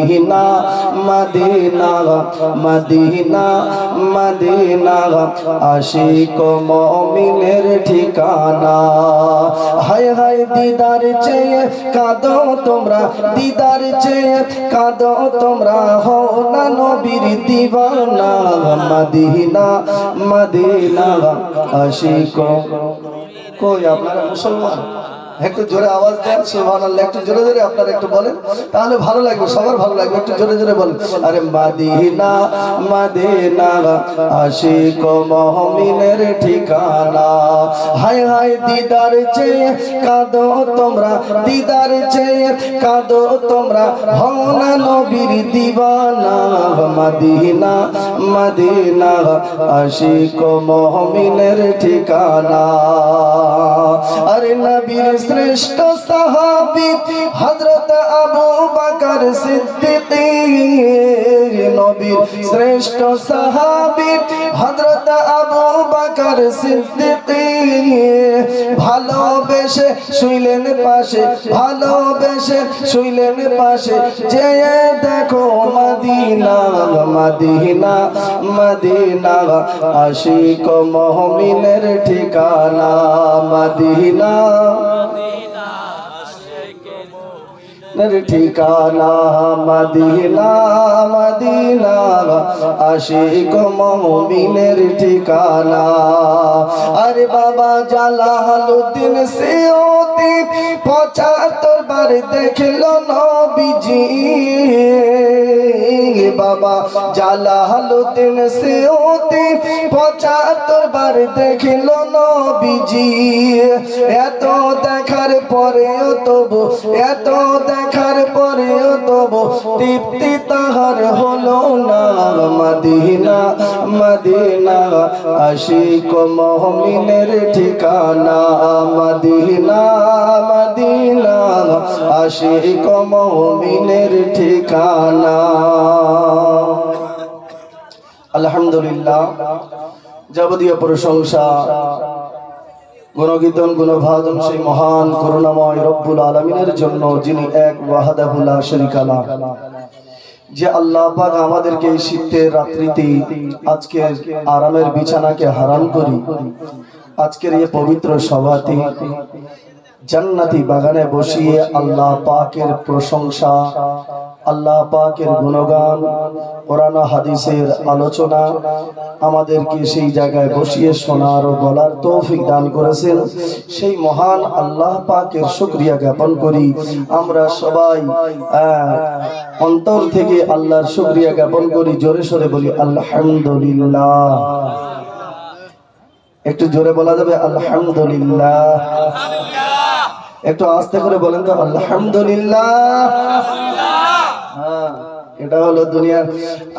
Medina Medina Medina Medina আশিক মুমিনের ঠিকানা। হায় হায় দিদার চেয়ে কাঁদো তোমরা, দিদার চেয়ে কাঁদো তোমরা, হও না নবীর দিওয়ানা। Medina Medina Ashiq. কই আপনারা মুসলমান? একটু জোরে আওয়াজ দেন সুবহানাল্লাহ। একটু জোরে জোরে আপনারা একটু বলেন, তাহলে ভালো লাগবে, সবার ভালো লাগবে। একটু জোরে জোরে বলেন, আরে মদিনা মদিনা আশিক মুমিনের ঠিকানা। হায় হায় দিদার চেয়ে কাঁদো তোমরা, দিদার চেয়ে কাঁদো তোমরা, হও না নবীর দিওয়ানা। মদিনা মদিনা আশিক মুমিনের ঠিকানা। আরে নবীর শ্রেষ্ঠ সাহাবী হযরত আবু বকর সিদ্দিক, নবীর শ্রেষ্ঠ সাহাবী হযরত আবু বকর সিদ্দিক, ভালোবেসে শুইলেন পাশে, ভালোবেসে শুইলেন পাশে, যেয়ে দেখো মদিনা মদিনা মদিনা আশিক মুমিনের ঠিকানা। মদিনা ঠিকানা, মদিনা মদিনা আশিক মুমিনের ঠিকানা। আরে বাবা জালালউদ্দিন সিয়ুতি ৭৫ বার দেখলো নবীজি। বাবা জালালউদ্দিন সিয়ুতি ৭৫ বার দেখলো নবীজি। এত দেখার পরেও তবু, এত দেখার পরেও তবু তৃপ্তি তাহার হলো না। মদিনা মদিনা আশিক মুমিনের ঠিকানা। মদিনা মদিনা আশিক মুমিনের ঠিকানা। আলহামদুলিল্লাহ, যাবতীয় প্রশংসা গুণগীতন গুণভাজন সেই মহান করুণাময় রব্বুল আলামিনের জন্য, যিনি এক ওয়াহদাহু লা শারীকা লাহ। যে আল্লাহ পাক আমাদেরকে এই শীতের রাত্রিতে আজকের আরামের বিছানাকে হারাম করি আজকের এই পবিত্র সভাতে জান্নাতি বাগানে বসিয়ে আল্লাহ পাকের প্রশংসা, আল্লাহ পাকের গুণগান, কোরআন হাদিসের আলোচনা আমাদেরকে সেই জায়গায় বসিয়ে শোনার ও বলার তৌফিক দান করেছেন। সেই মহান আল্লাহ পাকের শুকরিয়া জ্ঞাপন করি। আমরা সবাই অন্তর থেকে আল্লাহর শুকরিয়া জ্ঞাপন করি। জোরে সোরে বলি আলহামদুলিল্লাহ। একটু জোরে বলা যাবে আলহামদুলিল্লাহ? একটু আস্তে করে বলেন তো আলহামদুলিল্লাহ। হ্যাঁ, এটা হলো দুনিয়ার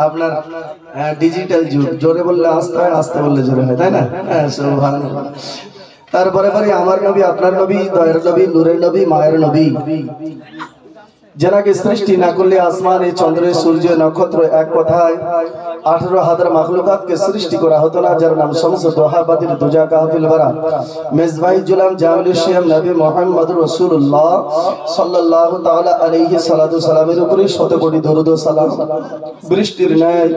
আপনার ডিজিটাল যুগ। জোরে বললে আস্তে হয়, আস্তে বললে জোরে হয়, তাই না? হ্যাঁ, সুবহানাল্লাহ। তারপরে পরে আমার নবী, আপনার নবী, দয়ার নবী, নূরের নবী, মায়ের নবী, যেনাকে সৃষ্টি না করলে আসমানে চন্দ্র সূর্য নক্ষত্র এক কথায় 18,000 মাখলুকাতকে সৃষ্টি করা হতো না, যার নাম শামসুদ দুহা বাতির দুজা কাহফিল বারা মেজবাই জুলাম জামিলুল শিয়াম নবী মুহাম্মদুর রাসূলুল্লাহ সাল্লাল্লাহু তাআলা আলাইহি সাল্লাতু সালামের উপরে শত কোটি দরুদ ও সালাম বৃষ্টির ন্যায়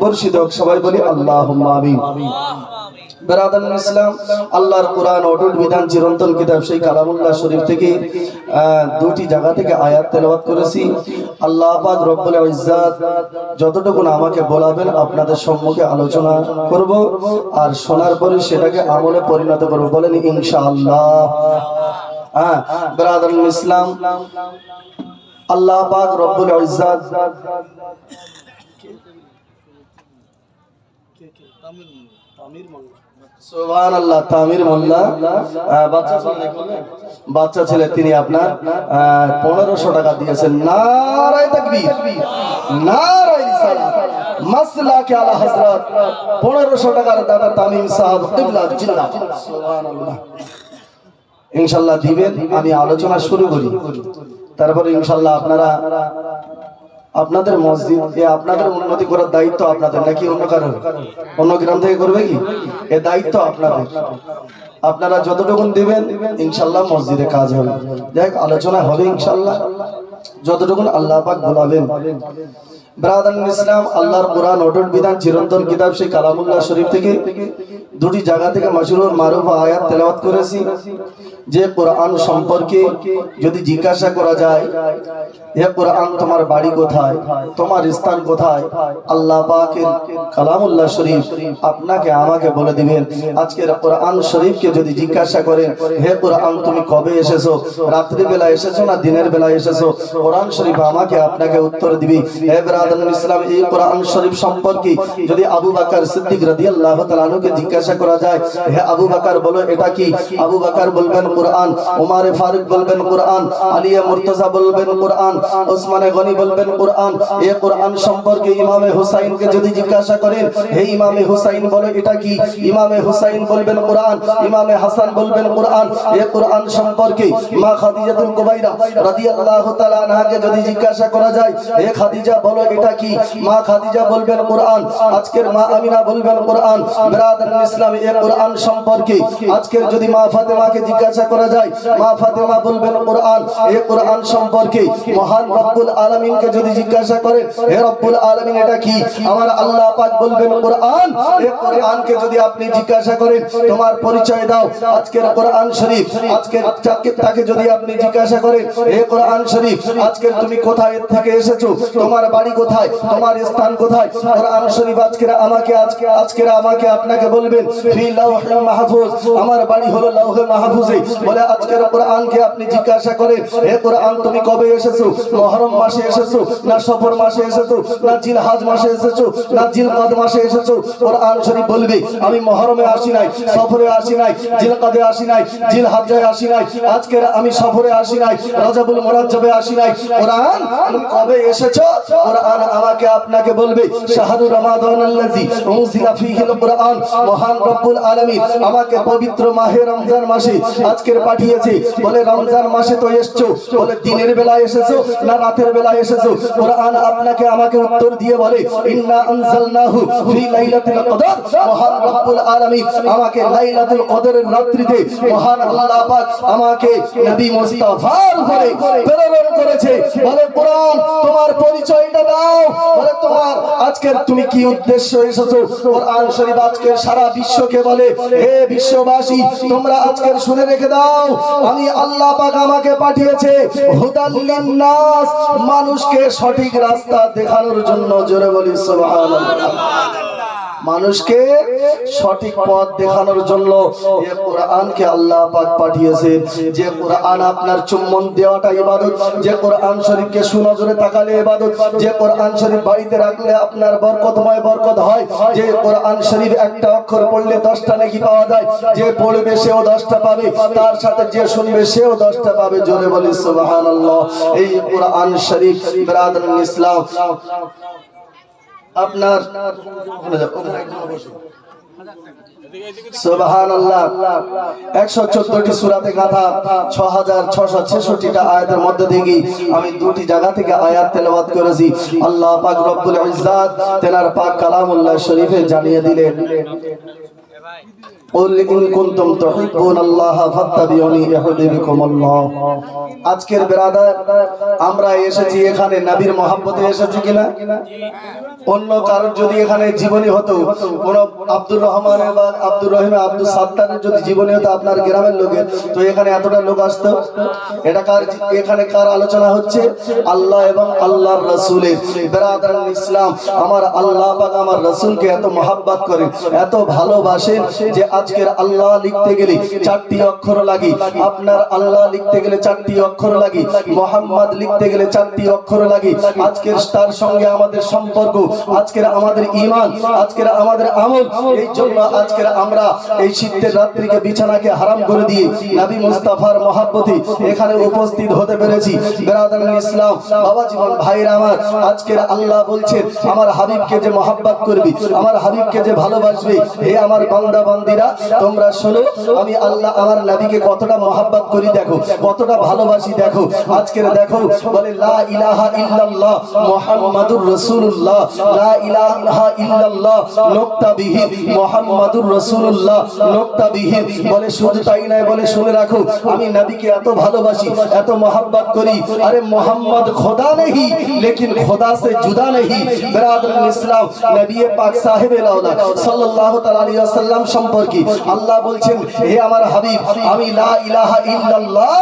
বর্ষিত হোক। সবাই বলি আল্লাহুম্মা আমিন। বেরাদান ইসলাম, আল্লাহর কোরআন অটুট বিধান চিরন্তন কিতাব সেই কালামুল্লাহ শরীফ থেকে দুটি জায়গা থেকে আয়াত তেলাওয়াত করেছি। আল্লাহ পাক রব্বুল ইজ্জাত যতটুকু আমাকে বলাবেন আপনাদের সম্মুখে আলোচনা করব, আর শোনার পরে সেটাকে আমলে পরিণত করব। বলেন ইনশাআল্লাহ। হ্যাঁ বেরাদান ইসলাম, আল্লাহ পাক রব্বুল ইজ্জাত সুবহানাল্লাহ, তামির মোল্লা বাচ্চা ছেলে, তিনি আপনার 1500 টাকা দিয়েছেন। নারায়ে তাকবীর, নারায়ে রিসালাত, মাসলাকে আলা হযরত 1500 টাকার দাদা তামিম সাহেব কিবলা জিন্নাহ। সুবহানাল্লাহ। ইনশাআল্লাহ দিবেন। আমি আলোচনা শুরু করি, তারপরে ইনশাআল্লাহ আপনারা আপনাদের মসজিদ আপনাদের উন্নতি করার দায়িত্ব আপনাদের, নাকি অন্য কারো? অন্য গ্রাম থেকে করবে কি? এই দায়িত্ব আপনাদের। আপনারা যতটুকু দিবেন ইনশাআল্লাহ মসজিদে কাজ হবে। যাই হোক, আলোচনা হবে ইনশাআল্লাহ। যতটুকু আল্লাহ পাক বলাবেন। ব্রাদার ইসলাম, আল্লাহর কোরআন অটুট বিধান চিরন্তন কিতাব সেই কালামুল্লাহ শরীফ থেকে দুটি জায়গা থেকে মাশহুর মারুফ আয়াত তেলাওয়াত করেছি। যে কোরআন সম্পর্কে যদি জিজ্ঞাসা করা যায়, হে কোরআন তোমার বাড়ি কোথায়, তোমার স্থান কোথায়, আল্লাহ পাকের কালামুল্লাহ শরীফ আপনাকে আমাকে বলে দিবেন। আজকের কোরআন শরীফকে যদি জিজ্ঞাসা করেন, হে কোরআন তুমি কবে এসেছো, রাত্রি বেলা এসেছো না দিনের বেলা এসেছো, কোরআন শরীফ আমাকে আপনাকে উত্তর দিবি। হে ব্রাদার ইসলাম, এই কোরআন শরীফ সম্পর্কে যদি আবু বকর সিদ্দিক রাদিয়াল্লাহু তাআলা আনহুকে জিজ্ঞাসা করা যায়, হে আবু বকর বলো এটা কি, আবু বকর বলবেন কোরআন, ওমর ফারুক বলবেন কোরআন, আলী মুর্তজা বলবেন কোরআন, ওসমান গনি বলবেন কোরআন। এই কোরআন সম্পর্কে ইমামে হুসাইনকে যদি জিজ্ঞাসা করেন, হে ইমামে হুসাইন বলো এটা কি, ইমামে হুসাইন বলবেন কোরআন, ইমামে হাসান বলবেন কোরআন। এই কোরআন সম্পর্কে মা খাদিজাতুল কুবাইরা রাদিয়াল্লাহু তাআলা আনহাকে যদি জিজ্ঞাসা করা যায়, হে খাদিজা বলো এটা কি, মা খাদিজা বলবেন কোরআন। আজকের মা আমিনা বলবেন কোরআন। ব্রাদার ইসলাম, এই কোরআন সম্পর্কে আজকের যদি মা ফাতেমাকে জিজ্ঞাসা করা যায়, মা ফাতেমা বলবেন কোরআন। এই কোরআন সম্পর্কে মহান রব্বুল আলামিনকে যদি জিজ্ঞাসা করেন, হে রব্বুল আলামিন এটা কি, আমার আল্লাহ পাক বলবেন কোরআন। এই কোরআনকে যদি আপনি জিজ্ঞাসা করেন তোমার পরিচয় দাও, আজকের কোরআন শরীফ আজকের তাকে যদি আপনি জিজ্ঞাসা করেন, হে কোরআন শরীফ আজকের তুমি কোথায় থেকে এসেছো, তোমার বাড়ি কোথায়, তোমার স্থান কোথায়, কোরআন শরীফ আজকের আমাকে আপনাকে বলবেন ফি লাওহিল মাহফুজ, আমার বাড়ি হলো লাওহে মাহফুজে। বলে আজকের কোরআনকে আপনি জিজ্ঞাসা করেন, হে কোরআন তুমি কবে এসেছো, মুহররম মাসে এসেছো না সফর মাসে এসেছো না জিলহজ মাসে এসেছো না জিলকদ মাসে এসেছো, কোরআন শরীফ বলবে আমি মুহররমে আসি নাই, সফরে আসি নাই, জিলকদে আসি নাই, জিলহজ্জে আসি নাই, আজকের আমি সফরে আসি নাই, রজবুল মুরাজ্জবে আসি নাই। কোরআন তুমি কবে এসেছো, কোরআন আমাকে আপনাকে বলবে শাহরু রমাদানাল্লাযী উনজিলা ফীহিল কোরআন। মহান রব্বুল আলামিন আমাকে পবিত্র মাহে রমজান মাসে আজকের পাঠিয়েছে। বলে রমজান মাসে তো এসেছো, বলে দিনের বেলা এসেছো না রাতের বেলা এসেছো, কোরআন আপনাকে আমাকে উত্তর দিয়ে বলে ইন্না আনজালনাহু ফি লাইলাতুল কদর। মহান রব্বুল আলামিন আমাকে লাইলাতুল কদরের রাত্রিতে মহান আল্লাহ পাক আমাকে নবী মুস্তাফার উপরে প্রেরণ করেছে। বলে কোরআন তোমার পরিচয়টা দাও, বলে তোমার আজকের তুমি কি উদ্দেশ্য এসেছো। কোরআন শরীফ আজকের সারা বিশ্বকে বলে, হে বিশ্ববাসী তোমরা আজকের শুনে রেখে দাও, আমি আল্লাহ পাক আমাকে পাঠিয়েছে হুদাল লিন্নাস, মানুষকে সঠিক রাস্তা দেখানোর জন্য। জোরে বলি সুবহানাল্লাহ। মানুষকে সঠিক পথ দেখানোর জন্য এই কোরআনকে আল্লাহ পাক পাঠিয়েছেন। যে কোরআন আপনার চুম্বন দেওয়াটা ইবাদত, যে কোরআন শরীফকে সুনজরে তাকালে ইবাদত, যে কোরআন শরীফ বাড়িতে রাখলে আপনার বরকতময় বরকত হয়, যে কোরআন শরীফ একটা অক্ষর পড়লে 10টা নেকি পাওয়া যায়, যে পড়বে সেও 10টা পাবে, তার সাথে যে শুনবে সেও 10টা পাবে। জোরে বলি সুবহানাল্লাহ। এই কোরআন শরীফ ব্রাদার ইসলাম আপনার সুবহানাল্লাহ 114টি সূরাতে গাঁথা 6666টা আয়াতের মধ্যে থেকে আমি দুটি জায়গা থেকে আয়াত তেলাওয়াত করেছি। আল্লাহ পাক রব্বুল ইজ্জাত তেনার পাক কালামুল্লাহ শরীফে জানিয়ে দিলেন, কুল ইন কুনতুম তুহিব্বুনাল্লাহ ফাত্তাবিউনি ইউহিব্বুকুমুল্লাহ। আজকের ব্রাদার আমরা এসেছি এখানে নবীর মহব্বতে এসেছি কিনা? অন্য কারোর যদি এখানে জীবনী হতো, কোন আব্দুর রহমানের বা আব্দুর রহিম আব্দুল সাত্তারের যদি জীবনী হতো আপনার গ্রামের লোকের, তো এখানে এতটা লোক আসতো? এটা কার, এখানে কার আলোচনা হচ্ছে? আল্লাহ এবং আল্লাহর রাসূলের। ব্রাদার ইসলাম, আমার আল্লাহ পাক আমার রাসূলকে এত মহব্বত করেন, এত ভালোবাসেন যে আজকের আল্লাহ লিখতে গেলে 4টি অক্ষর লাগে, আপনার আল্লাহ লিখতে গেলে 4টি অক্ষর লাগে, মোহাম্মদ লিখতে গেলে 4টি অক্ষর লাগে। আজকের তার সঙ্গে আমাদের সম্পর্ক, আজকের আমাদের ঈমান, আজকের আমাদের আমল। এই জন্য আজকের আমরা এই শীতের রাত্রিকে বিছানাকে হারাম করে দিয়ে নবী মুস্তাফার মহব্বতে এখানে উপস্থিত হতে পেরেছি। ব্রাদার ইসলাম, বাবা জীবন ভাইরা আমার, আজকের আল্লাহ বলছেন আমার হাবিবকে যে মহব্বত করবি, আমার হাবিবকে যে ভালোবাসবে, হে আমার বান্দা বান্দিরা তোমরা শোনো আমি আল্লাহ আমার নবীকে কতটা মহব্বত করি দেখো, কতটা ভালোবাসি দেখো। আজকের দেখো বলে লা ইলাহা ইল্লাল্লাহ মুহাম্মাদুর রাসূলুল্লাহ, লা ইলাহা ইল্লাল্লাহ নুক্তাবিহীন মুহাম্মাদুর রাসূলুল্লাহ নুক্তাবিহীন। বলে শুধু তাই নয়, বলে শুনে রাখো আমি নবীকে এত ভালোবাসি, এত মহব্বত করি। अरे मोहम्मद खुदा नहीं लेकिन खुदा से जुदा नहीं। बिरादर इस्लाम नबी पाक साहिब सल्लल्लाहु ताला अलैहि वसल्लम সম্পর্কে আল্লাহ বলছেন হে আমার হাবিব আমি লা ইলাহা ইল্লাল্লাহ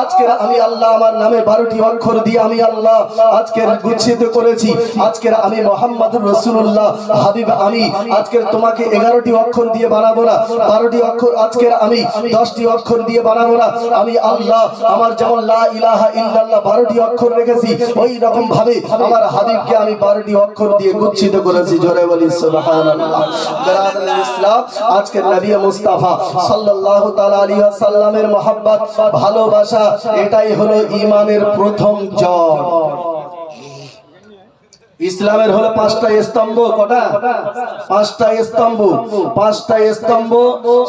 আজকের আমি আল্লাহ আমার নামে 12টি অক্ষর দিয়ে আমি আল্লাহ আজকের গুচ্ছিত করেছি। আজকের আমি মুহাম্মাদুর রাসূলুল্লাহ হাবিব আমি আজকের তোমাকে 11টি অক্ষর দিয়ে বানাবো না, 12টি অক্ষর আজকের আমি 10টি অক্ষর দিয়ে বানাবো না। আমি আল্লাহ আমার যেমন লা ইলাহা ইল্লাল্লাহ 12টি অক্ষর রেখেছি ওই রকম ভাবে আমার হাবিবকে আমি 12টি অক্ষর দিয়ে গুচ্ছিত করেছি। জোরে বলি সুবহানাল্লাহ। বিরাদর ইসলাম আজকের নবী মুস্তাফা সাল্লাল্লাহু তাআলা আলাইহি ওয়াসাল্লামের মহব্বত ভালোবাসা এটাই হলো ঈমানের প্রথম জড়। ইসলামের হলো 5টা স্তম্ভ। কটা? 5টা স্তম্ভ। 5টা স্তম্ভ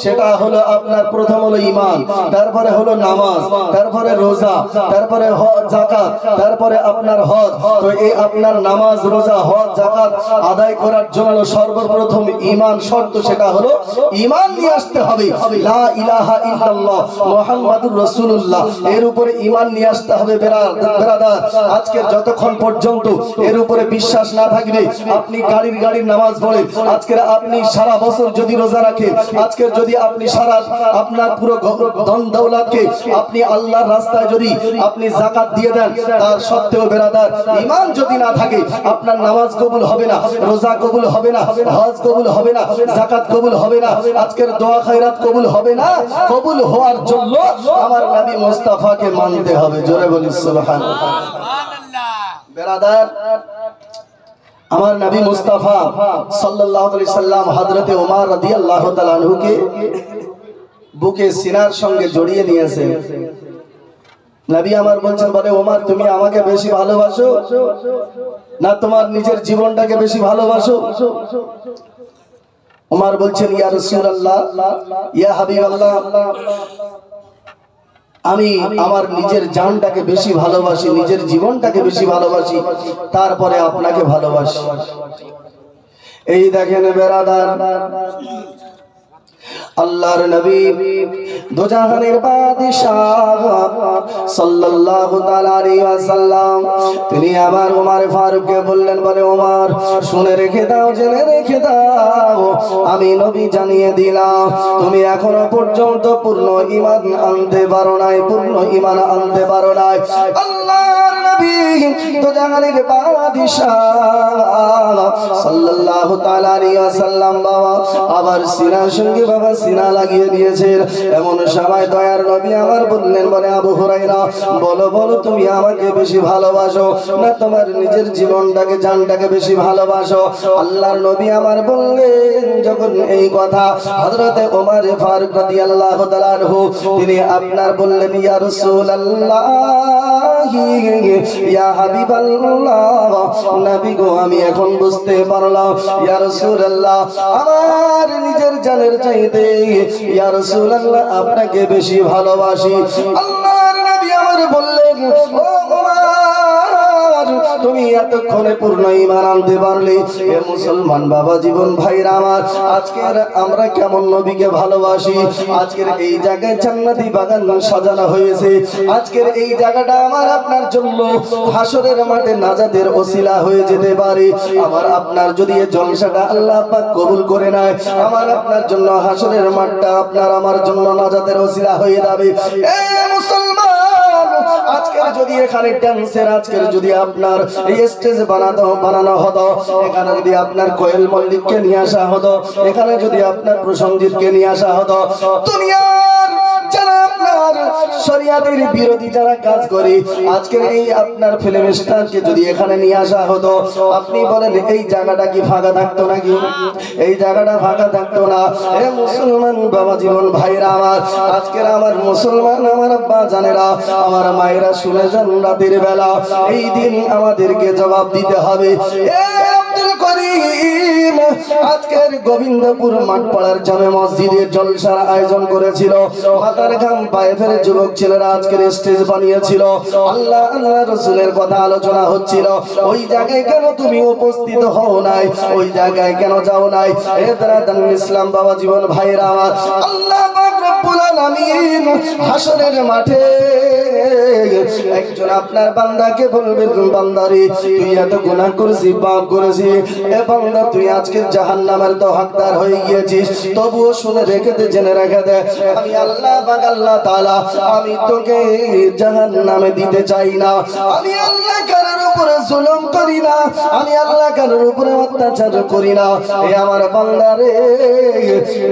সেটা হলো আপনার প্রথম হলো ঈমান, তারপরে হলো নামাজ, তারপরে রোজা, তারপরে যাকাত, তারপরে আপনার হজ। তো এই আপনার নামাজ রোজা হজ যাকাত আদায় করার জন্য সর্বপ্রথম ঈমান শর্ত, সেটা হলো ঈমান নিয়ে আসতে হবে। লা ইলাহা ইল্লাল্লাহ মুহাম্মাদুর রাসূলুল্লাহ এর উপরে ঈমান নিয়ে আসতে হবে। বেরাদার আজকের যতক্ষণ পর্যন্ত এর উপরে বিশ্বাস না থাকবে আপনি গাড়ির নামাজ পড়েন, আজকের আপনি সারা বছর যদি রোজা রাখেন, আজকের যদি আপনি সারা আপনার পুরো ধন দৌলতকে আপনি আল্লাহর রাস্তায় যদি আপনি যাকাত দিয়ে দেন, তার সত্ত্বেও বেরাদার ঈমান যদি না থাকে আপনার নামাজ কবুল হবে না, রোজা কবুল হবে না, হজ কবুল হবে না, যাকাত কবুল হবে না, আজকের দোয়া খায়রাত কবুল হবে না। কবুল হওয়ার জন্য আমার নবী মুস্তাফাকে মানতে হবে। জোরে বলি সুবহানাল্লাহ। বেরাদার আমার নবী মুস্তাফা সাল্লাল্লাহু আলাইহি সাল্লাম হযরতে ওমর রাদিয়াল্লাহু তাআলা আনহুকে বুকে সিনার সঙ্গে জড়িয়ে নিয়েছেন। নবী আমার বলছেন বলে ওমর তুমি আমাকে বেশি ভালোবাসো না তোমার নিজের জীবনটাকে বেশি ভালোবাসো? ওমর বলছেন ইয়া রাসূলুল্লাহ ইয়া হাবিবাল্লাহ আমি আমার নিজের জানটাকে বেশি ভালোবাসি, নিজের জীবনটাকে বেশি ভালোবাসি, তারপরে আপনাকে ভালোবাসি। এই দেখেন বেরাদার আল্লাহর নবী দুজাহানের বাদশাহ সাল্লাল্লাহু তাআলা আলাইহি ওয়াসাল্লাম তিনি আমার ওমর ফারুককে বললেন বলে ওমর শুনে রেখে দাও, জেনে রেখে দাও আমি নবী জানিয়ে দিলাম তুমি এখনো পর্যন্ত পূর্ণ ঈমান আনতে পারো নাই, পূর্ণ ঈমান আনতে পারো নাই। আল্লাহর নবী দুজাহানের বাদশাহ সাল্লাল্লাহু তাআলা আলাইহি ওয়াসাল্লাম বাবা আবার সিনার সঙ্গে বাবা সিনা লাগিয়ে দিয়েছেন। এমন সময় দয়ার নবী আমার বললেন বলে আবু হুরায়রা বলো বলো তুমি আমাকে বেশি ভালোবাসো না তোমার নিজের জীবনটাকে জানটাকে বেশি ভালোবাসো? আল্লাহর নবী আমার বললেন যখন এই কথা হযরতে ওমর ফারুক রাদিয়াল্লাহু তাআলা আনহু তিনি আপনার বললেন ইয়া রাসূলুল্লাহ ইয়া হাবিবাল্লাহ নবী গো আমি এখন বুঝতে পারলাম ইয়া রাসূলুল্লাহ আমার নিজের জানের চাইতে ইয়া রাসূলুল্লাহ আপনাকে বেশি ভালোবাসি। আল্লাহর নবী আমার বললেন ও ওমর তুমি এতক্ষণে পূর্ণ ঈমান আনতে পারলে এ মুসলমান বাবা জীবন ভাইরা আমার আজকের আমরা কেমন নবীকে ভালোবাসি। আজকের এই জায়গায় জান্নাতি বাগান সাজানো হয়েছে, আজকের এই জায়গাটা আমার আপনার জন্য হাসরের মাঠে নাজাতের ওসিলা হয়ে যেতে পারে। আমার আপনার যদি এই জলসাটা আল্লাহ পাক কবুল করে নেয় আমার আপনার জন্য হাসরের মাঠটা আপনার আমার জন্য নাজাতের ওসিলা হয়ে যাবে। এ মুসলমান আজকের যদি এখানে ডান্সের আজকের যদি আপনার এই স্টেজ বানানো হতো, এখানে যদি আপনার কোয়েল মল্লিককে নিয়ে আসা হতো, এখানে যদি আপনার প্রসঞ্জিতকে নিয়ে আসা হতো, দুনিয়ার যারা আপনার শরিয়াতের বিরোধী যারা কাজ করে আজকের এই আপনার ফিল্ম স্টারকে যদি এখানে নিয়ে আসা হতো, আপনি বলেন এই জায়গাটা কি ফাঁকা থাকতো নাকি? এই জায়গাটা ফাঁকা থাকতো না। এ মুসলমান বাবা জীবন ভাইরা আমার আজকের আমার মুসলমান আমার আব্বা জানেরা আমার মায়েরা শুনে যান রাতের বেলা এই দিন আমাদেরকে জবাব দিতে হবে। এ আব্দুল করিম আজকের গোবিন্দপুর মাঠপাড়ার জামে মসজিদে জলসার আয়োজন করেছিল। মাথার ঘাম পায়ে ফেলে যুবক ছেলেরা আজকের স্টেজ বানিয়েছিল। আল্লাহ আল্লাহ রাসূলের কথা আলোচনা হচ্ছিল। ওই জায়গায় কেন তুমি উপস্থিত হও নাই? ওই জায়গায় কেন যাও নাই? এ দারাদান ইসলাম বাবা জীবন ভাইরা আমার, আল্লাহ পাক রব্বুল আলামিন হাসরের মাঠে একজন আপনার বান্দাকে বলবেন, বান্দারে তুই এত গুনাহ করেছিস, পাপ করেছিস, এ বান্দা তুই আজকে জাহান্নামের তো হকদার হয়ে গিয়েছিস। তবুও শুনে রেখে দে, জেনে রেখে দে, আমি আল্লাহ পাক আল্লাহ তাআলা আমি তোকে জাহান্নামে দিতে চাই না। আমি আল্লাহ কারোর উপরে জুলুম করি না, আমি আল্লাহ কারোর উপরে অত্যাচার করি না। এ আমার বান্দারে,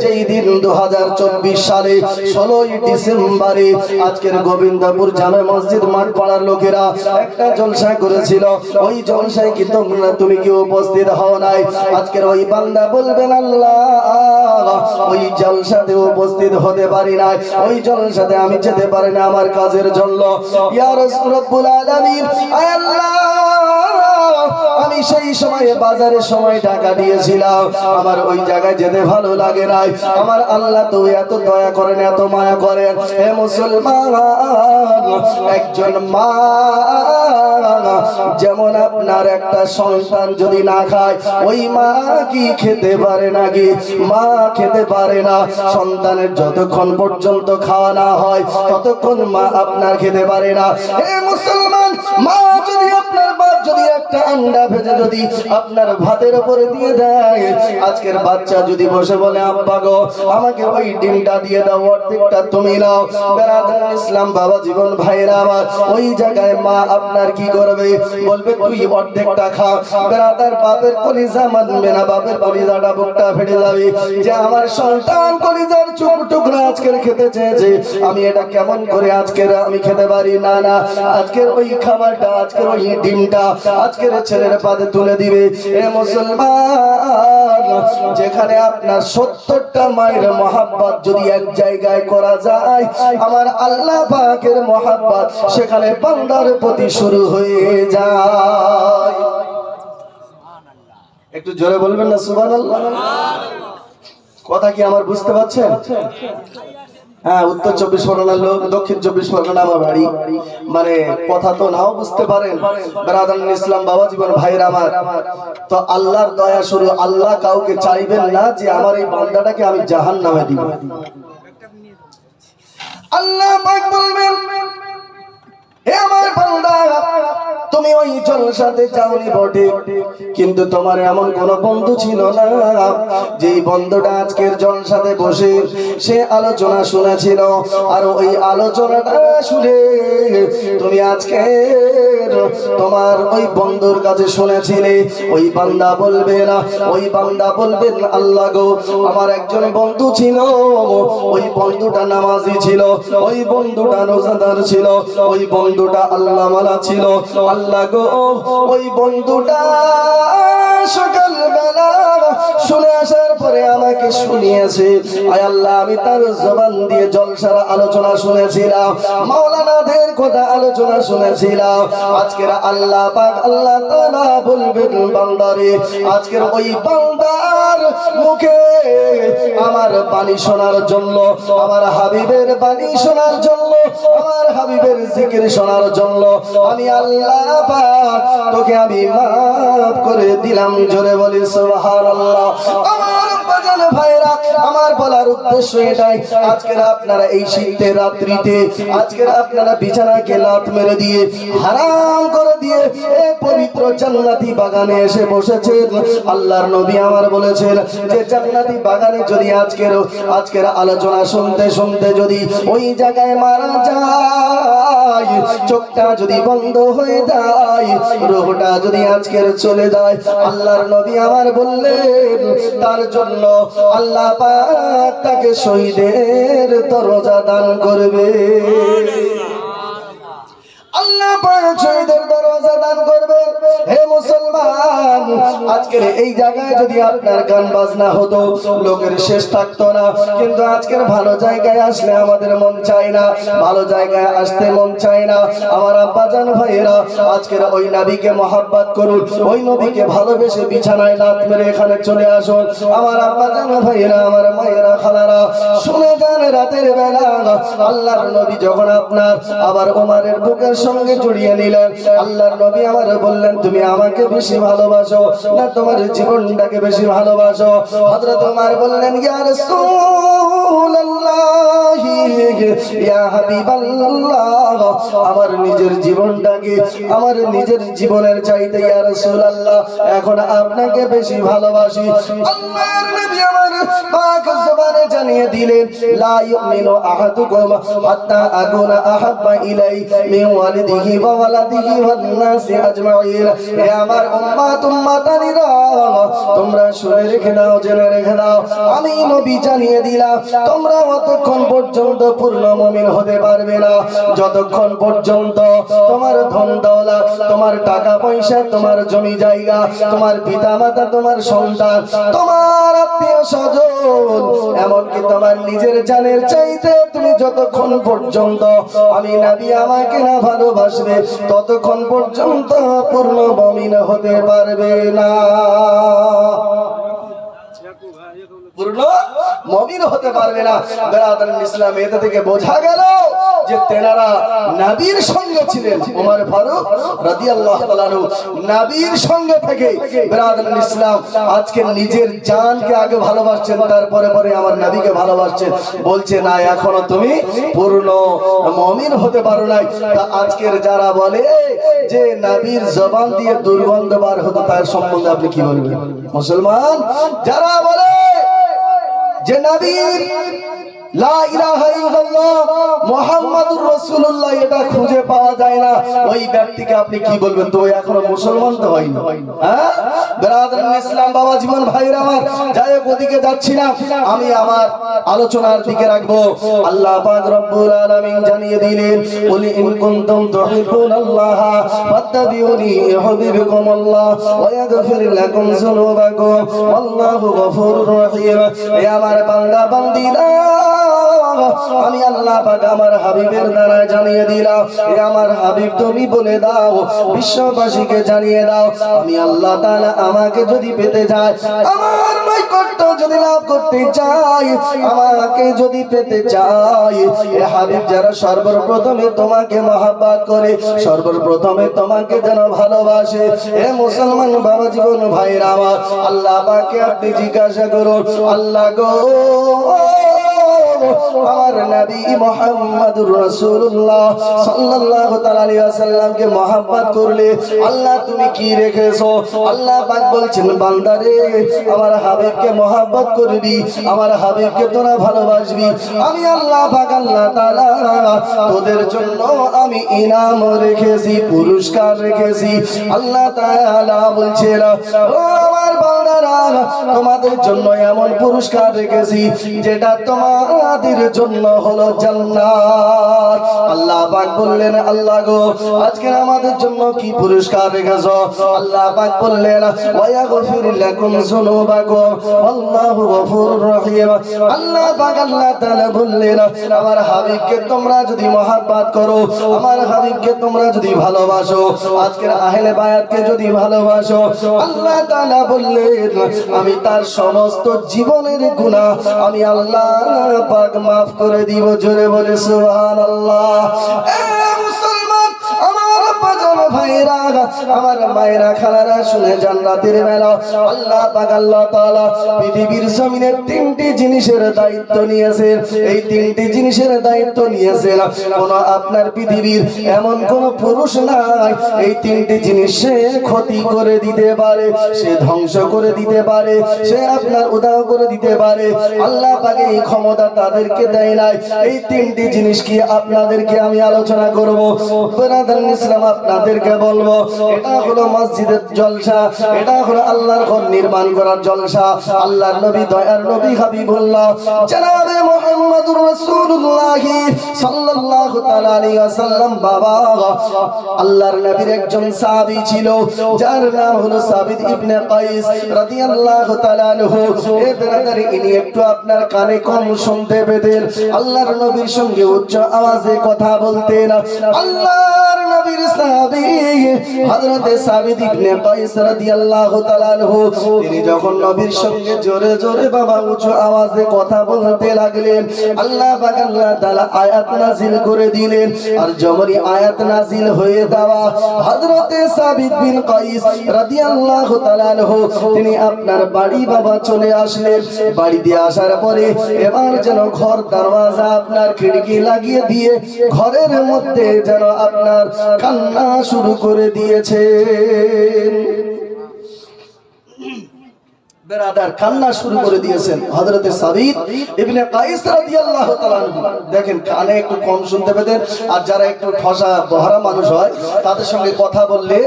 যেই দিন 2024 সালে 16ই ডিসেম্বরে আজকের গোবিন্দপুর জামে মসজিদ মাঠ পাড়ার লোকেরা একটা জলসা করেছিল, ওই জলসায় কি তুমি কি উপস্থিত হও নাই? আজকের ওই বান্দা বলবেন, আল্লাহ ওই জলসাতে উপস্থিত হতে পারি নাই, ওই জলসাতে আমি যেতে পারি না আমার কাজের জন্য। ইয়া রাসূল রব্বুল আলামিন, আয় আল্লাহ আমি সেই সময়ে বাজারের সময় টাকা দিয়েছিলাম, আমার ওই জায়গায় যেতে ভালো লাগে নাই। আমার আল্লাহ তো এত দয়া করেন, এত মায়া করেন। হে মুসলমান, একজন মা যেমন আপনার একটা সন্তান যদি না খায়, ওই মা কি খেতে পারে নাকি? মা খেতে পারে না। সন্তানের যতক্ষণ পর্যন্ত খাওয়া না হয় ততক্ষণ মা আপনার খেতে পারে না। হে মুসলমান, মা যদি আপনার বাপ যদি একটা আন্ডা ভেজে যদি আপনার ভাতের উপরে দিয়ে দেয়, আজকের বাচ্চা যদি বসে বলে, আব্বা গো আমাকে ওই ডিমটা দিয়ে দাও, অর্ধেকটা তুমি নাও। বেরাদার ইসলাম বাবা জীবন ভাইরা আমার, ওই জায়গায় মা আপনার কি করবে? বলবে তুই অর্ধেকটা খা। বেরাদার বাপের কলিজা মানবে না, বাপের কলিজাটা বুকটা ফেটে যাবে যে আমার সন্তান কলিজার টুকরা আজকের খেতে চেয়েছে, আমি এটা কেমন করে আজকের আমি খেতে পারি না। না, আজকের ওই খাবারটা, আজকের ওই ডিমটা আজকের ছেলের পাতে তুলে দিবে। এ মুসলমান, যেখানে আপনার 70টা মায়ের মহাব্বত যদি এক জায়গায় করা যায়, আমার আল্লাহ পাকের মহাব্বত সেখানে বান্দার প্রতি শুরু হয়ে যায়। একটু জোরে বলবেন না সুবহানাল্লাহ? কথা কি আমার বুঝতে পারছেন? হ্যাঁ, উত্তর 24 পরগনার লোক, দক্ষিণ 24 পরগনা আমার বাড়ি, মানে কথা তো নাও বুঝতে পারেন। বেরাদান ইসলাম বাবা জীবন ভাইরা আমার, তো আল্লাহর দয়া শুরু। আল্লাহ কাউকে চাইবেন না যে আমার এই বান্দাটাকে আমি জাহান্নামে দিব। আল্লাহ পাক বলবেন, হে আমার বান্দা, তুমি ওই জলসাতে যাওনি বটে, কিন্তু তোমার এমন কোন বন্ধু ছিল না যে বন্ধুটা আজকের জলসাতে বসে সে আলোচনা শুনেছিল, আর ওই আলোচনাটা শুনে তুমি আজকে তোমার ওই বন্ধুর কাছে শুনেছিলে। ওই বান্দা বলবে না, ওই বান্দা বলবেন, আল্লাহ গো আমার একজন বন্ধু ছিল, ওই বন্ধুটা নামাজি ছিল, ওই বন্ধুটা রোজাদার ছিল, ওই বন্ধুটা আল্লাহ মালা ছিল। আল্লাহ গো ওই বন্ধুটা সকালবেলা শুনে আসার পরে আমাকে শুনিয়েছে, আয় আল্লাহ আমি তার জবান দিয়ে জলসার আলোচনা শুনেছিলাম, মাওলানাদের কথা আলোচনা শুনেছিলাম। আজকের আল্লাহ পাক আল্লাহ তাআলা বলবেন, বান্দারে আজকের ওই বান্দার মুখে আমার বাণী শোনার জন্য, আমার হাবিবের বাণী শোনার জন্য, আমার হাবিবের জিকির শোনার জন্য আমি আল্লাহ পাক তোকে আমি মাফ করে দিলাম। জোরে বলি সুবহানাল্লাহ। আমার বাজান ভাইরা, আমার বলার উদ্দেশ্য এটাই, আজকের আপনারা এই শীতের রাত্রিতে আজকের আপনারা বিছানাকে লাত মেরে দিয়ে হারাম করে দিয়ে এই পবিত্র জান্নাতি বাগানে এসে বসেছেন। আল্লাহর নবী আমার বলেছেন যে জান্নাতি বাগানে যদি আজকের আলোচনা শুনতে শুনতে যদি ওই জায়গায় মারা যায়, চোখটা যদি বন্ধ হয়ে যায়, রূহটা যদি আজকের চলে যায়, আল্লাহর নবী আমার বললেন তার জন্য আল্লাহ পাক তাকে শহীদের দরজা দান করবে। আল্লাহ পাক শহীদের দরজা দান করবে। হে মুসলমান, আজকের এই জায়গায় যদি আপনার গান বাজনা হতো লোকের শেষ থাকতো না, কিন্তু আজকের ভালো জায়গায় আসলে আমাদের মন চায় না, ভালো জায়গায় আসতে মন চায় না। আমার আব্বাজান ভাইয়েরা আজকের ওই নবীকে মহব্বত করুন, ওই নবীকে ভালোবেসে বিছানায় লাত মেরে এখানে চলে আসুন। আমার আব্বাজান ভাইয়েরা, আমার মায়েরা, খালারা শুনে যান, রাতের বেলা আল্লাহর নবী যখন আপনার আবার ওমরের বুকের সঙ্গে জড়িয়ে নিলেন, আল্লাহর নবী আমার বললেন তুমি আমাকে বেশি ভালোবাসো না তোমার জীবনটাকে বেশি ভালোবাসো? হযরত ওমর বললেন ইয়া রাসূলুল্লাহ ইয়া হাবিবাল্লাহ, আমার নিজের জীবনটাকে আমার নিজের জীবনের চাইতে ইয়া রাসূলুল্লাহ এখন আপনাকে বেশি ভালোবাসি। আল্লাহর নবী আমার পাক জবানে জানিয়ে দিলেন লা ইউমিনু আহাদুকুম হাত্তা আকুনা আহাব্বা ইলাই মিন ওয়ালিদিহি ওয়া ওয়ালাদিহি ওয়ান নাসি আজমাইন। হে আমার উম্মত উম্মতানিরা, তোমরা শুনে রেখে নাও, জেনে রেখে নাও, আমি নবী জানিয়ে দিলাম তোমরা অতক্ষণ পর্যন্ত পূর্ণ মুমিন হতে পারবে না যতক্ষণ পর্যন্ত তোমার ধন দৌলত, তোমার টাকা পয়সা, তোমার জমি জায়গা, তোমার পিতা মাতা, তোমার সন্তান, তোমার আত্মীয় স্বজন, এমনকি তোমার নিজের জানের চাইতে তুমি যতক্ষণ পর্যন্ত আমি নবী আমাকে না ভালোবাসবে ততক্ষণ পর্যন্ত পূর্ণ মুমিন হতে পারবে না, পূর্ণ মুমিন হতে পারবে না। বেরাদার ইসলাম এটা থেকে বোঝা গেল যে তেনারা নবীর সঙ্গে ছিলেন। ওমর ফারুক রাদিয়াল্লাহু তাআলা আনহু নবীর সঙ্গে থেকে বেরাদার ইসলাম আজকে নিজের জানকে আগে ভালোবাসছেন, তারপরে পরে আমার নবীকে ভালোবাসছেন। বলছে না এখনো তুমি পূর্ণ মুমিন হতে পারো নাই। তা আজকের যারা বলে যে নবীর জবান দিয়ে দুর্গন্ধ বার হতো তার সম্বন্ধে আপনি কি বলবেন? মুসলমান যারা বলে যে নবীর লা ইলাহা ইল্লাল্লাহ মুহাম্মাদুর রাসূলুল্লাহ এটা খুঁজে পাওয়া যায় না, ওই ব্যক্তিকে আপনি কি বলবেন? তো এখনো মুসলমান তো হয়নি। হ্যাঁ বেরাদার ইসলাম বাবা জীবন ভাইরা আমার, যাই হোক ওদিকে যাচ্ছি না, আমি আমার আলোচনার দিকে রাখবো। আল্লাহ পাক রব্বুল আলামিন জানিয়ে দিলেন কুল ইন কুনতুম তুহিব্বুনাল্লাহ ফাত্তাবিউনি ইউহিব্বুকুমুল্লাহ ওয়া ইয়াগফির লাকুম যুনুবাকুম ওয়াল্লাহু গফুরুর রহিম। হে আমার বান্দা বান্দিরা, আমি আল্লাহ পাক আমার হাবিবের দ্বারা জানিয়ে দিলাম, হে আমার হাবিব তুমি বলে দাও, বিশ্ববাসীকে জানিয়ে দাও, আমি আল্লাহ তাআলা আমাকে যদি পেতে যায়, আমার নৈকট্য যদি লাভ করতে চাই, আমাকে যদি পেতে চাই, হে হাবিব যারা সর্বপ্রথমে তোমাকে মহব্বত করে, সর্বপ্রথমে তোমাকে যেন ভালোবাসে। হে মুসলমান বাবা জীবন ভাইরা আমার, আল্লাহ পাককে আপনি জিজ্ঞাসা করুন, আল্লাহ গো আমার নবী মুহাম্মদুর রাসূলুল্লাহ সাল্লাল্লাহু তাআলা আলাইহি ওয়াসাল্লামকে মহব্বত করলে আল্লাহ তুমি কি রেখেছো? আল্লাহ পাক বলছেন বান্দারে আমার হাবিবকে মহব্বত করবি, আমার হাবিবকে তোরা ভালোবাসবি, আমি আল্লাহ পাক আল্লাহ তাআলা তোদের জন্য আমি ইনাম রেখেছি, পুরস্কার রেখেছি। আল্লাহ তাআলা বলছেন ও আমার বান্দারা তোমাদের জন্য এমন পুরস্কার রেখেছি যেটা তোমাদের জন্য হলো জান্নাত। আল্লাহ পাক বললেন আল্লাহ গো আজকে আমাদের জন্য কি পুরস্কার রেখেছো? আল্লাহ পাক বললেন ওয়া ইয়াগফির লাকুম যুনুবাকুম আল্লাহু গফুরুর রহিম। আল্লাহ পাক আল্লাহ তাআলা বললেন আমার হাবিবকে তোমরা যদি মহব্বত করো, আমার হাবিবকে তোমরা যদি ভালোবাসো, আজকের আহলে বায়াতকে যদি ভালোবাসো, আল্লাহ তাআলা বললেন আমি তার সমস্ত জীবনের গুনাহ আমি আল্লাহ পাক মাফ করে দিব। জোরে বলে সুবহানাল্লাহ। মুসলমান আমার বাজার ভাইরা, আমার মায়েরা, খালারা শুনে যান, রাতের বেলা আল্লাহ পাক আল্লাহ তাআলা পৃথিবীর জমিনে তিনটি জিনিসের দায়িত্ব নিয়েছেন। এই তিনটি জিনিসের দায়িত্ব নিয়েছেন, কোন আপনার পৃথিবীর এমন কোন পুরুষ নাই এই তিনটি জিনিস সে ক্ষতি করে দিতে পারে, সে ধ্বংস করে দিতে পারে, সে আপনার উদাও করে দিতে পারে। আল্লাহ পাক এই ক্ষমতা তাদেরকে দেয় নাই। এই তিনটি জিনিস কি আপনাদেরকে আমি আলোচনা করব। বেরাদার ইসলাম আপনাদেরকে আপনাদেরকে বলবো, এটা হলো মসজিদের জলসা, এটা হলো আল্লাহর ঘর নির্মাণ করার জলসা। আল্লাহর নবী দয়ার নবী হাবিবুল্লাহ জনাবে মুহাম্মদুর রাসূলুল্লাহ সাল্লাল্লাহু তাআলা আলাইহি ওয়াসাল্লাম বাবা আল্লাহর নবীর একজন সাহাবী ছিল, যার নাম হলো সাবিত ইবনে কাইস রাদিয়াল্লাহু তাআলা আনহু। এ ব্রাদার, ইনি একটু আপনার কানে কম শুনতে পেতেন, আল্লাহর নবীর সঙ্গে উচ্চ আওয়াজে কথা বলতেন। আল্লাহর নবীর সাহাবী হযরতে সাবিত ইবনে কাইস রাদিয়াল্লাহু তাআলা আনহু তিনি যখন নবীর সঙ্গে জোরে জোরে বাবা উচ্চ আওয়াজে কথা বলতে লাগলেন, আল্লাহ পাক আল্লাহ তাআলা আয়াত নাযিল করে দিলেন। আর যখনই আয়াত নাযিল হয়ে যাওয়া হযরতে সাবিত বিন কাইস রাদিয়াল্লাহু তাআলা আনহু তিনি আপনার বাড়ি বাবা চলে আসলেন। বাড়ি দিয়ে আসার পরে এবার যেন ঘর দরওয়াজা আপনার খিড়কি লাগিয়ে দিয়ে ঘরের মধ্যে যেন আপনার কান্না শুরু করে দিয়েছেন। বেরাদার, কান্না শুরু করে দিয়েছেন হযরতে সাবিত ইবনে কাইস রাদিয়াল্লাহু তাআলা আনহু। দেখেন, কানে একটু কম শুনতে পেতেন, আর যারা একটু ঠসা বহারা মানুষ হয় তাদের সঙ্গে কথা বললে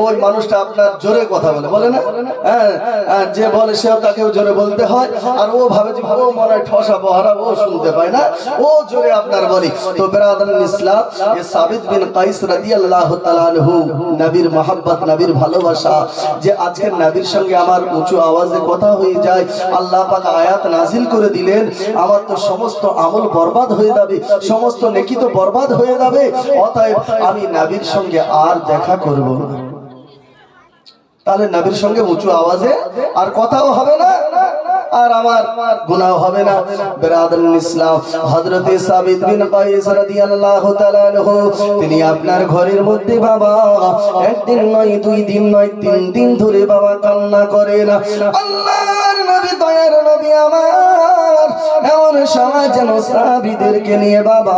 ওই মানুষটা আপনার জোরে কথা বলে না, হ্যাঁ, যে বলে সেও তাকেও জোরে বলতে হয়, আর ও ভাবে যে ও মনে হয় ঠসা বহারা, ও শুনতে পায় না, ও জোরে আপনার বলে। তো বেরাদার ইসলাম, এই সাবিত বিন কাইস রাদিয়াল্লাহু তাআলা আনহু নবীর মহব্বত, নবীর ভালোবাসা, যে আজকে নবীর সঙ্গে আমার উঁচু আওয়াজে কথা হয়ে যায়, আল্লাহ পাক আয়াত নাযিল করে দিলেন, আমার তো সমস্ত আমল বরবাদ হয়ে যাবে, সমস্ত নেকি তো বরবাদ হয়ে যাবে, অতএব আমি নবীর সঙ্গে আর দেখা করব না। তাহলে নবীর সঙ্গে উঁচু আওয়াজে আর কথাও হবে না, আর আমার গুনাহ হবে না। বেরাদার ইসলাম, হযরতে সাবিত বিন কাইস রাদিয়াল্লাহু তাআলা আনহু তিনি আপনার ঘরের মধ্যে বাবা একদিন নয়, দুই দিন নয়, 3 দিন ধরে বাবা কান্না করেন। আল্লাহর নবী দয়ার নবী আমার এমন সময় যেন সাহাবীদেরকে নিয়ে বাবা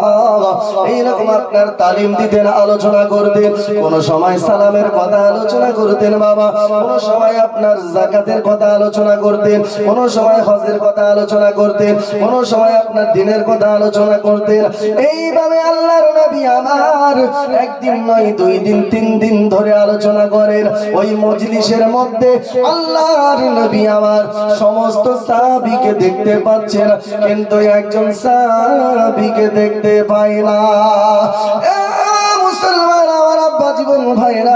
এইরকম আপনার তালিম দিতেন, আলোচনা করতেন। কোন সময় সালামের কথা আলোচনা করতেন বাবা, কোন সময় আপনার যাকাতের কথা আলোচনা করতেন, কোন সময় হজের কথা আলোচনা করতেন, কোন সময় আপনার দিনের কথা আলোচনা করতেন। এইভাবে আল্লাহর নবী আমার একদিন নয়, 2 দিন 3 দিন ধরে আলোচনা করেন। ওই মজলিসের মধ্যে আল্লাহর নবী আমার সমস্ত সাহাবীকে দেখতে পাচ্ছেন, কিন্তু একজন সাহাবীকে দেখতে পায় না। মুসলমান আমার আব্বা জীবন ভাইরা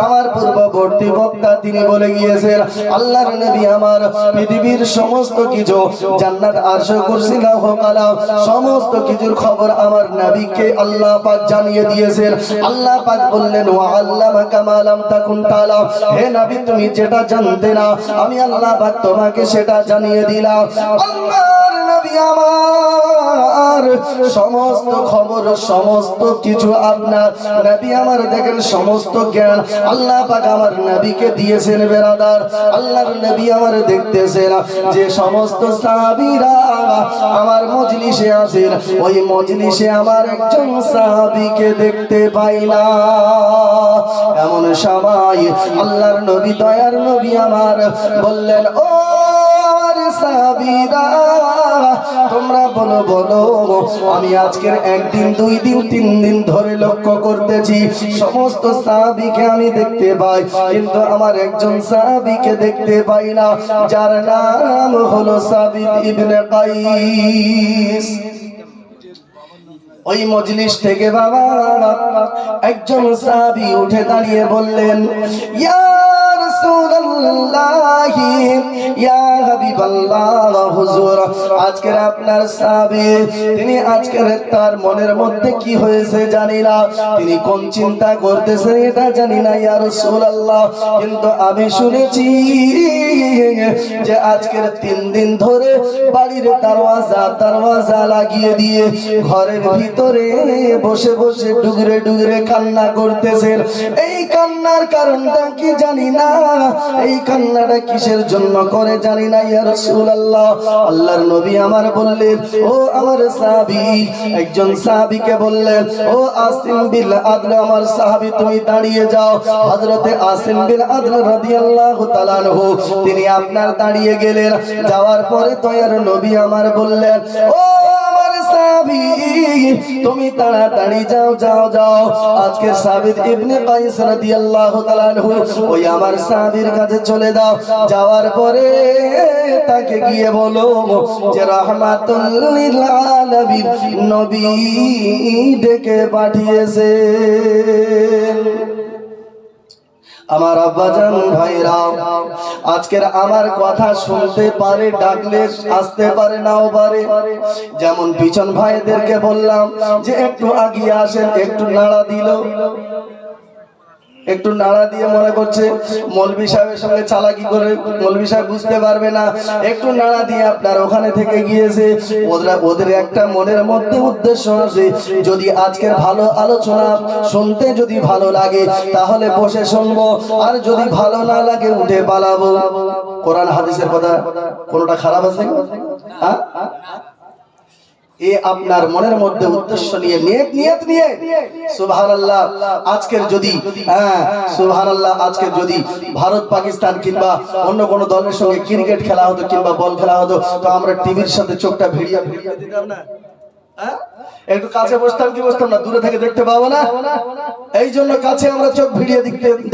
আমার পূর্ববর্তী বক্তা তিনি বলে গিয়েছেন, আল্লাহর নবী আমার পৃথিবীর সমস্ত কিছু, জান্নাত, আরশ, কুরসি, লৌহ কলম, সমস্ত কিছুর খবর আমার নবীকে আল্লাহ পাক জানিয়ে দিয়েছেন। আল্লাহ পাক বললেন, ওয়া আল্লামাকা মা লাম তাকুন তাআলাম, হে নবী তুমি যেটা জানতে না আমি আল্লাহ পাক তোমাকে সেটা জানিয়ে দিলাম। আল্লাহর নবী আমার সমস্ত খবর, সমস্ত কিছু আপনার নবী আমার দেখেন, সমস্ত জ্ঞান আল্লাহ পাক আমার নবীকে দিয়েছেন। বেরাদার, আল্লাহর নবী আমার দেখতেছেন যে সমস্ত সাহাবীরা আমার মজলিসে আছেন, ওই মজলিসে আমার একজন সাহাবীকে দেখতে পাই না। এমন সময় আল্লাহর নবী দয়ার নবী আমার বললেন, ও সাহাবীরা তোমরা বলো বলো, আমি আজকের 1 দিন 2 দিন 3 দিন ধরে লক্ষ্য করতেছি সমস্ত সাহাবীকে আমি দেখতে পাই, কিন্তু আমার একজন সাহাবীকে দেখতে পাই না, যার নাম হলো সাবিত ইবনে কাইস। ওই মজলিস থেকে বাবা একজন সাহাবী উঠে দাঁড়িয়ে বললেন, ইয়া রাসূলুল্লাহ, ইয়া হাবিবাল্লাহ, হুজুর আজকের আপনার সাহাবী তিনি আজকের তার মনের মধ্যে কি হয়েছে জানি না, তিনি কোন চিন্তা করতেছেন এটা জানি না ইয়া রাসূলুল্লাহ, কিন্তু আমি শুনেছি যে আজকের 3 দিন ধরে বাড়ির দরওয়াজা লাগিয়ে দিয়ে ঘরের ভিতরে বসে বসে ডুগরে ডুগরে কান্না করতেছেন। এই কান্নার কারণটা কি জানি না, এই কান্নাটা কিসের জন্য করে জানি না ইয়া রাসূলুল্লাহ। আল্লাহর নবী আমার বললেন, ও আমার সাহাবী, একজন সাহাবীকে বললেন, ও আসিম বিল আদল, আমার সাহাবী তুমি দাঁড়িয়ে যাও। হযরতে আসিম বিল আদল রাদিয়াল্লাহু তাআলা আনহু তিনি আপনার দাঁড়িয়ে গেলেন। যাওয়ার পরে দয়ার নবী আমার বললেন, ও আমার সাহাবী নবী তুমি তাড়াতাড়ি যাও যাও যাও আজকের সাবিত ইবনে কাইস রাদিয়াল্লাহু তাআলা আনহু ওই আমার সাহাবীর কাছে চলে দাও যাওয়ার পরে তাকে গিয়ে বলো যে রাহমাতুল লিল আলামিন নবী ডেকে পাঠিয়েছে আমার আব্বাজান ভাইরা আজকের আমার কথা শুনতে পারে ডাকলে আসতে পারে নাও পারে যেমন পিছন ভাইদেরকে বললাম যে একটু আগিয়ে আসেন একটু নাড়া দিল একটু নাড়া দিয়ে মনে করছে মৌলভী সাহেবের সঙ্গে চালাকি করে মৌলভী সাহেব বুঝতে পারবে না একটু নাড়া দিয়ে আপনার ওখানে থেকে গিয়েছে ওদের একটা মনের মধ্যে উদ্দেশ্য আছে যদি আজকের ভালো আলোচনা শুনতে যদি ভালো লাগে তাহলে বসে শুনবো আর যদি ভালো না লাগে উঠে পালাবো কোরআন হাদিসের কথা কোনটা খারাপ আছে হ্যাঁ আপনার মনের মধ্যে উদ্দেশ্য নিয়ে নিয়ত নিয়ে সুবহানাল্লাহ আজকের যদি সুবহানাল্লাহ আজকের যদি ভারত পাকিস্তান কিংবা অন্য কোন দলের সঙ্গে ক্রিকেট খেলা হতো কিংবা বল খেলা হতো তো আমরা টিভির সাথে চোখটা ভিড়িয়ে দিতাম না একটু কাছে বসতাম কি বসতাম না দূরে থেকে দেখতে পাবো না এই জন্য কাছে আমরা চোখ ভিড়িয়ে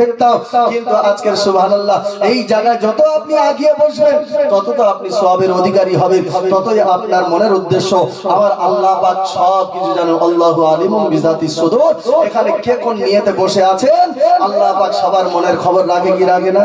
দেখতাম কিন্তু আজকের সুবহানাল্লাহ এই জায়গায় যত আপনি আগিয়ে বসবেন তত তো আপনি সওয়াবের অধিকারী হবেন ততই আপনার মনের উদ্দেশ্য আমার আল্লাহ পাক সব কিছু জানেন আল্লাহু আলিমুম বিজাতিস সুদূর এখানে কে কোন নিয়তে বসে আছেন আল্লাহ পাক সবার মনের খবর রাখে কি রাখে না